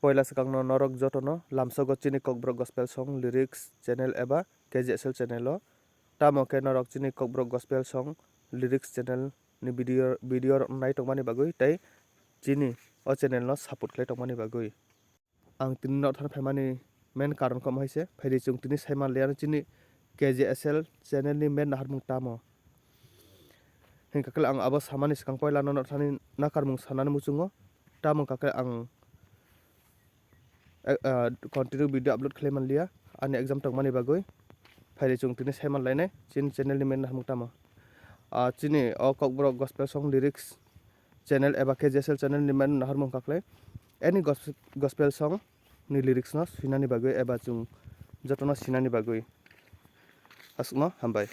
poila sakangno norok jotono lamsogo chini kokbrok gospel song lyrics channel eba KJSL channel o tamo ke norok chini kokbrok gospel song lyrics channel ni video nai tongmani bagui tei chini o channel no support khlai tongmani bagui ang tin no thar phaimani main karon kom haise phairi chung tini saiman leano chini KJSL channel ni main naharmung tamo hingkakle ang abo samani sikang poila no thani nakarmung sanani muchungo tamo kakle ang continue video upload khlaiman lia ani exam tongmani bagui phairi chung tini saiman lainai chini channel ni main naharmung tamo chini o kokbrok gospel song lyrics channel eba KJSL channel ni main naharmung kakle any gospel song ni lyrics no sinani bagui eba chung jotono sinani bagui asmo hambai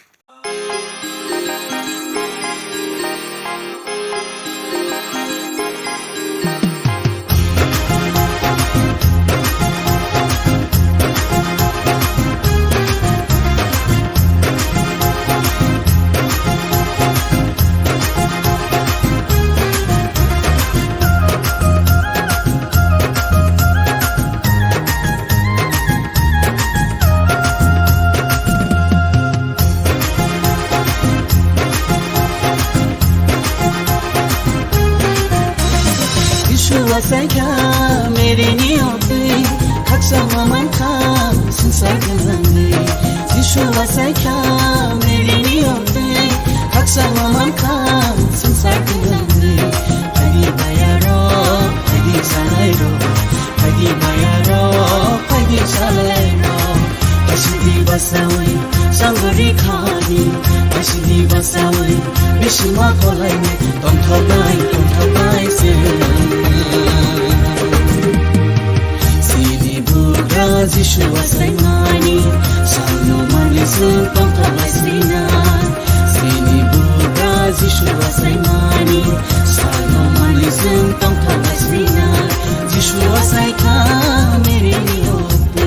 Sai kya mere niyo pe haksa maman kha sansar ganni Yishu sai kya mere niyo pe haksa maman kha sansar ganni Hari bayaro hari salairo hari bayaro hari salairo Ashidi basawi sangori khani Ashidi basawi bishma kolai me tom thabai se Yeshua Saimani, Sano Malizun, Tonka Masina. Sini Buddha, Yeshua Saimani, Sano Malizun, Tonka Masina. Yeshua Saika, Mere Niope.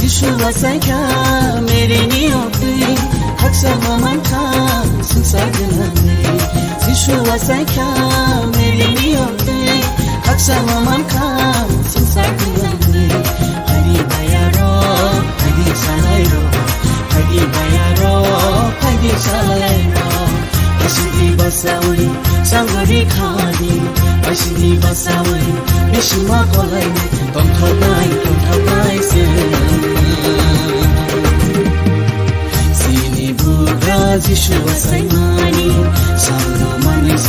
Yeshua Saika, Mere Niope, Haksa Maman Kha, Sansar Ganni. Yeshua Saika, Mere Niope, Haksa Maman Kha, Sansar Ganni. Hari bayaro, hari salairo, hari bayaro, hari salairo. Ashidi basawi, sangori khani, Ashidi basawi, bishma kolai me, tom thabai se. Sini Buddha, जिसु साइमानी सानो मानिस